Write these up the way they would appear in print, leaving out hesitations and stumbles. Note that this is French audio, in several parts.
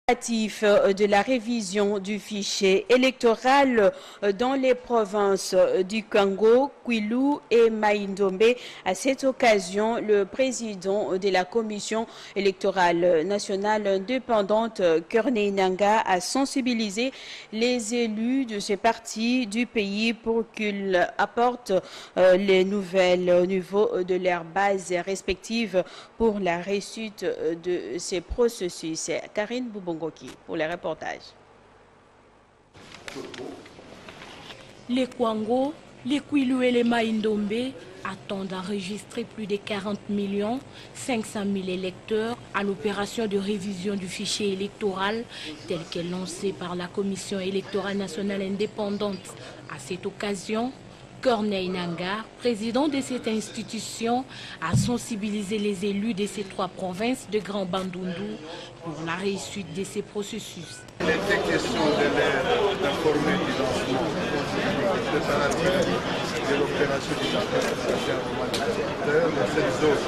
De la révision du fichier électoral dans les provinces du Congo, Kwilu et Mai-Ndombe. À cette occasion, le président de la Commission électorale nationale indépendante, Corneille Nangaa, a sensibilisé les élus de ces partis du pays pour qu'ils apportent les nouvelles au niveau de leurs bases respectives pour la réussite de ces processus. Karine Boubongoki pour les reportages. Les Kwango, les Kwilu et les Mai-Ndombe attendent d'enregistrer plus de 40 500 000 électeurs à l'opération de révision du fichier électoral telle qu'elle est lancée par la Commission électorale nationale indépendante. À cette occasion, Corneille Nangaa, président de cette institution, a sensibilisé les élus de ces trois provinces de Grand Bandundu pour la réussite de ces processus. Il était question d'informer du lancement préparatif de l'opération du partage humanitaire dans cette zone.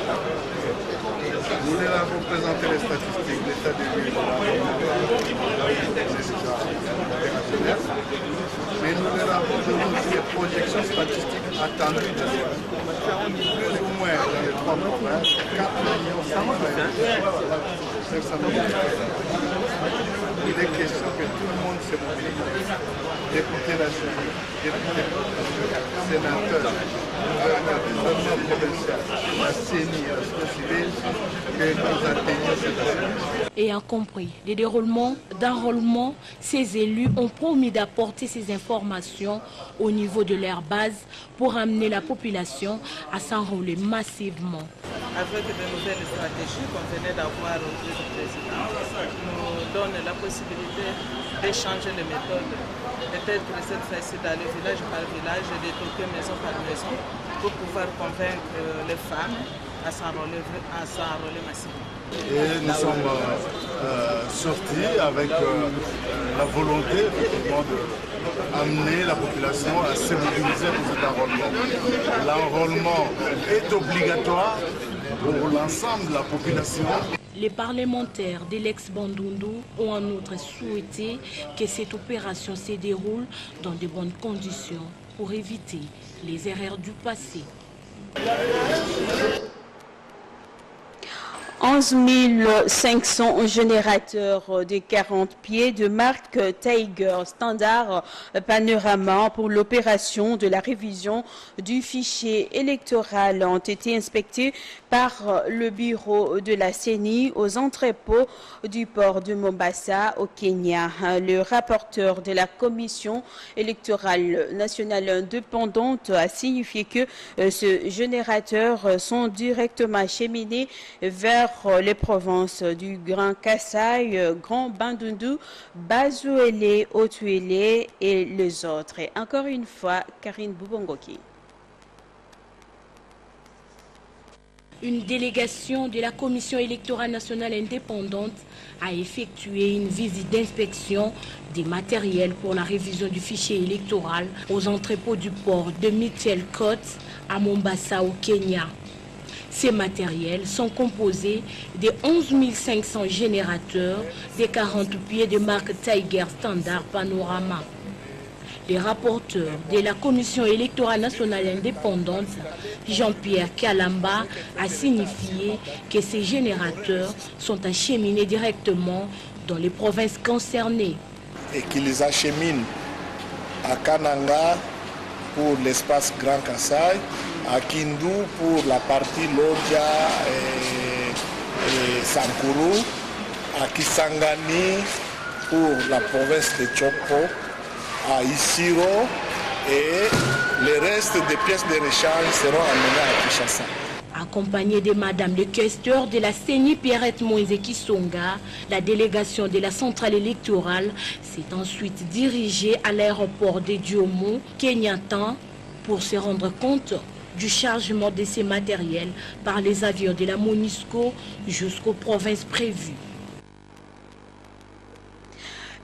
Nous leur avons présenté les statistiques, l'état des lieux opérationnels, mais nous leur avons donné aussi les projections statistiques attendues de plus ou moins dans les trois provinces, 4 500 000. Il est question que tout le monde se mobilise. Députés nationaux, députés sénateurs, gouverneurs des zones provinciales, la CENI, la société civile, que nous atteignions cette année. Ayant compris les déroulements d'enrôlement, ces élus ont promis d'apporter ces informations au niveau de leur base pour amener la population à s'enrôler massivement. Avec de nouvelles stratégies qu'on venait d'avoir au président, nous donne la possibilité d'échanger les méthodes. Peut-être que cette fois-ci d'aller village par village et de toquer maison par maison pour pouvoir convaincre les femmes à s'enrôler massivement. Et nous sommes sortis avec la volonté d'amener la population à se mobiliser pour cet enrôlement. L'enrôlement est obligatoire pour l'ensemble de la population. Les parlementaires de l'ex-Bandundu ont en outre souhaité que cette opération se déroule dans de bonnes conditions pour éviter les erreurs du passé. 11 500 générateurs de 40 pieds de marque Tiger Standard Panorama pour l'opération de la révision du fichier électoral ont été inspectés par le bureau de la CENI aux entrepôts du port de Mombasa au Kenya. Le rapporteur de la Commission électorale nationale indépendante a signifié que ces générateurs sont directement acheminés vers les provinces du Grand Kassai, Grand Bandundu, Bazuele, Otuele et les autres. Et encore une fois, Karine Boubongoki. Une délégation de la Commission électorale nationale indépendante a effectué une visite d'inspection des matériels pour la révision du fichier électoral aux entrepôts du port de Mitchell Court à Mombasa au Kenya. Ces matériels sont composés de 11 500 générateurs de 40 pieds de marque Tiger Standard Panorama. Le rapporteur de la Commission électorale nationale indépendante, Jean-Pierre Kalamba, a signifié que ces générateurs sont acheminés directement dans les provinces concernées. Et qu'ils acheminent à Kananga pour l'espace Grand Kassai, à Kindu pour la partie Lodja et Sankuru, à Kisangani pour la province de Chopo, à Isiro, et le reste des pièces de rechange seront amenées à Kinshasa. Accompagnée de Madame le questeur de la CENI Pierrette Moïse Kisonga, la délégation de la centrale électorale s'est ensuite dirigée à l'aéroport de Diomo, Kenyatta, pour se rendre compte du chargement de ces matériels par les avions de la MONUSCO jusqu'aux provinces prévues.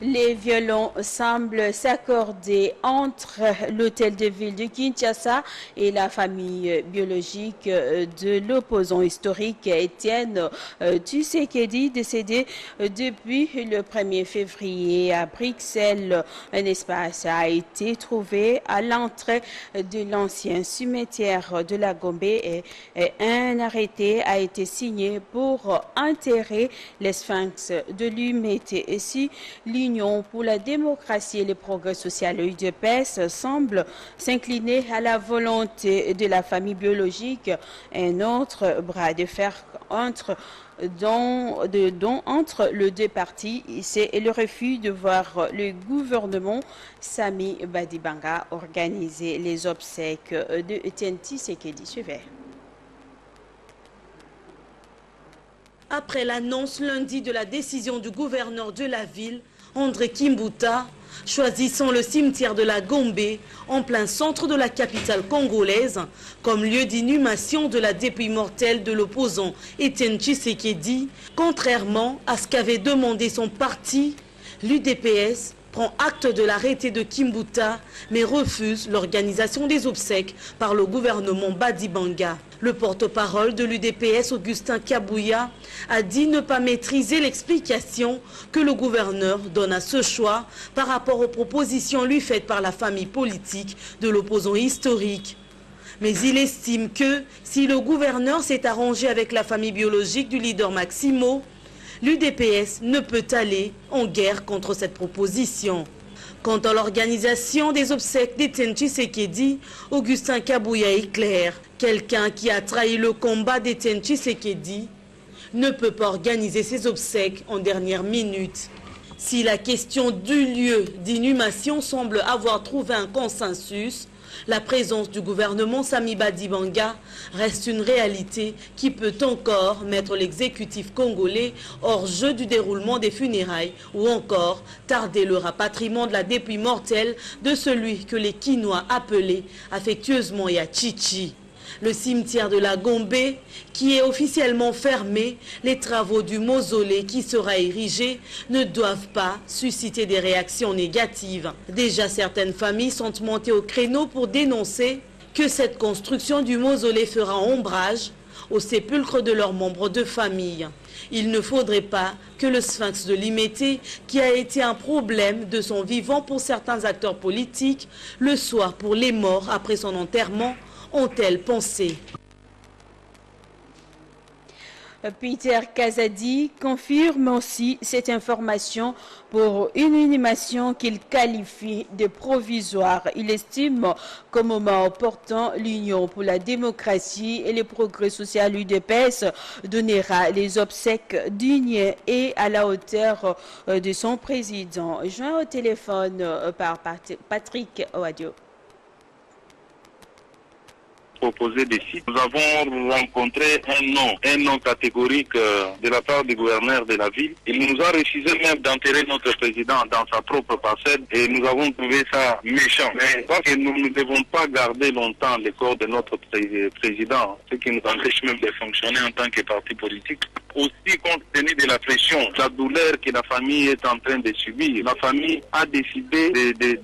Les violons semblent s'accorder entre l'hôtel de ville de Kinshasa et la famille biologique de l'opposant historique Étienne Tshisekedi, décédé depuis le 1er février à Bruxelles. Un espace a été trouvé à l'entrée de l'ancien cimetière de la Gombe et un arrêté a été signé pour enterrer les sphinx de l'UMTSI. L'Union pour la démocratie et le progrès social, l'UDPS, semble s'incliner à la volonté de la famille biologique. Un autre bras de fer entre les deux parties, c'est le refus de voir le gouvernement Sami Badibanga organiser les obsèques de Étienne Tshisekedi. Suivez. Après l'annonce lundi de la décision du gouverneur de la ville, André Kimbuta, choisissant le cimetière de la Gombe, en plein centre de la capitale congolaise, comme lieu d'inhumation de la dépouille mortelle de l'opposant Étienne Tshisekedi, contrairement à ce qu'avait demandé son parti, l'UDPS prend acte de l'arrêté de Kimbuta, mais refuse l'organisation des obsèques par le gouvernement Badibanga. Le porte-parole de l'UDPS, Augustin Kabouya, a dit ne pas maîtriser l'explication que le gouverneur donne à ce choix par rapport aux propositions lui faites par la famille politique de l'opposant historique. Mais il estime que si le gouverneur s'est arrangé avec la famille biologique du leader Maximo, l'UDPS ne peut aller en guerre contre cette proposition. Quant à l'organisation des obsèques d'Étienne Tshisekedi, Augustin Kabouya est clair. Quelqu'un qui a trahi le combat d'Étienne Tshisekedi ne peut pas organiser ses obsèques en dernière minute. Si la question du lieu d'inhumation semble avoir trouvé un consensus, la présence du gouvernement Sami Badibanga reste une réalité qui peut encore mettre l'exécutif congolais hors jeu du déroulement des funérailles ou encore tarder le rapatriement de la dépouille mortelle de celui que les Kinois appelaient affectueusement Yachichi. Le cimetière de la Gombe, qui est officiellement fermé, les travaux du mausolée qui sera érigé ne doivent pas susciter des réactions négatives. Déjà, certaines familles sont montées au créneau pour dénoncer que cette construction du mausolée fera ombrage au sépulcre de leurs membres de famille. Il ne faudrait pas que le sphinx de Limete, qui a été un problème de son vivant pour certains acteurs politiques, le soit pour les morts après son enterrement, ont-elles pensé? Peter Kazadi confirme aussi cette information pour une inhumation qu'il qualifie de provisoire. Il estime qu'au moment opportun, l'Union pour la démocratie et le progrès social UDPS donnera les obsèques dignes et à la hauteur de son président. Joint au téléphone par Patrick Oadio. Proposer des sites. Nous avons rencontré un nom catégorique de la part du gouverneur de la ville. Il nous a refusé même d'enterrer notre président dans sa propre parcelle et nous avons trouvé ça méchant. Mais parce que nous ne devons pas garder longtemps le corps de notre président, ce qui nous empêche même de fonctionner en tant que parti politique. Aussi, compte tenu de la pression, la douleur que la famille est en train de subir, la famille a décidé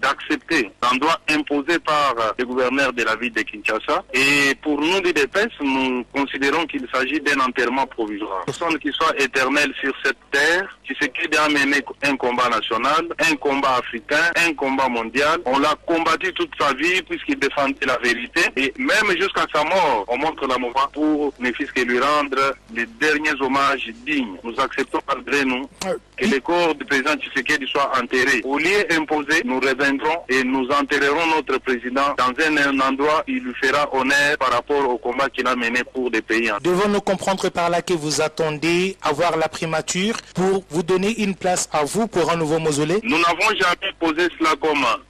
d'accepter l'endroit imposé par le gouverneur de la ville de Kinshasa. Et pour nous, l'UDPS, nous considérons qu'il s'agit d'un enterrement provisoire. Personne qui soit éternel sur cette terre, qui s'est a mené un combat national, un combat africain, un combat mondial. On l'a combattu toute sa vie puisqu'il défendait la vérité. Et même jusqu'à sa mort, on montre la mouvement pour ne fût-ce que lui rendre les derniers hommages dignes. Nous acceptons malgré nous que le corps du président Tshisekedi soit enterré. Au lieu imposé, nous reviendrons et nous enterrerons notre président dans un endroit où il lui fera honneur par rapport au combat qu'il a mené pour des pays. Devons-nous comprendre par là que vous attendez avoir la primature pour vous donner une place à vous pour un nouveau mausolée? Nous n'avons jamais posé cela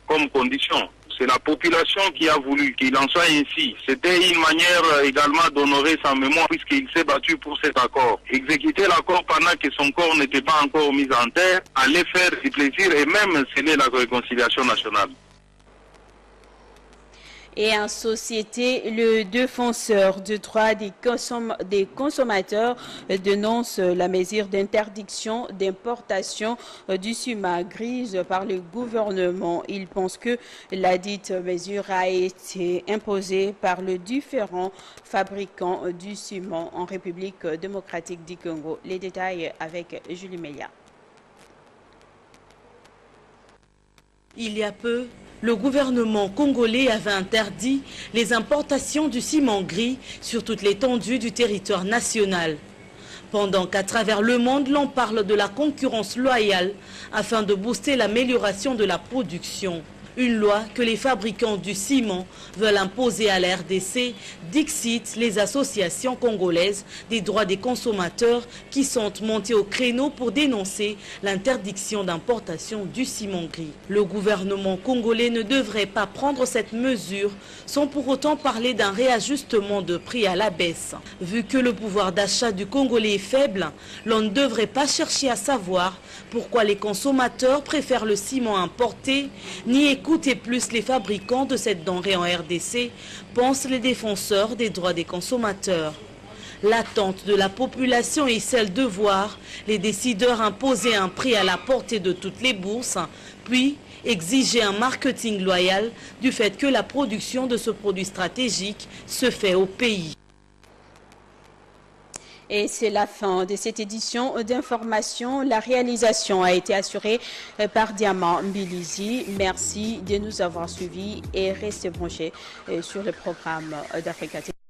comme condition. C'est la population qui a voulu qu'il en soit ainsi. C'était une manière également d'honorer sa mémoire puisqu'il s'est battu pour cet accord. Exécuter l'accord pendant que son corps n'était pas encore mis en terre, allait faire du plaisir et même sceller la réconciliation nationale. Et en société, le défenseur des droits des consommateurs dénonce la mesure d'interdiction d'importation du ciment grise par le gouvernement. Il pense que la dite mesure a été imposée par les différents fabricants du ciment en République démocratique du Congo. Les détails avec Julie Melia. Il y a peu, le gouvernement congolais avait interdit les importations du ciment gris sur toute l'étendue du territoire national. Pendant qu'à travers le monde, l'on parle de la concurrence loyale afin de booster l'amélioration de la production. Une loi que les fabricants du ciment veulent imposer à la RDC, dixit les associations congolaises des droits des consommateurs qui sont montées au créneau pour dénoncer l'interdiction d'importation du ciment gris. Le gouvernement congolais ne devrait pas prendre cette mesure sans pour autant parler d'un réajustement de prix à la baisse. Vu que le pouvoir d'achat du Congolais est faible, l'on ne devrait pas chercher à savoir pourquoi les consommateurs préfèrent le ciment importé, ni écouter plus les fabricants de cette denrée en RDC, pensent les défenseurs des droits des consommateurs. L'attente de la population est celle de voir les décideurs imposer un prix à la portée de toutes les bourses, puis exiger un marketing loyal du fait que la production de ce produit stratégique se fait au pays. Et c'est la fin de cette édition d'information. La réalisation a été assurée par Diamant Mbilizi. Merci de nous avoir suivis et restez branchés sur le programme d'Africa TV.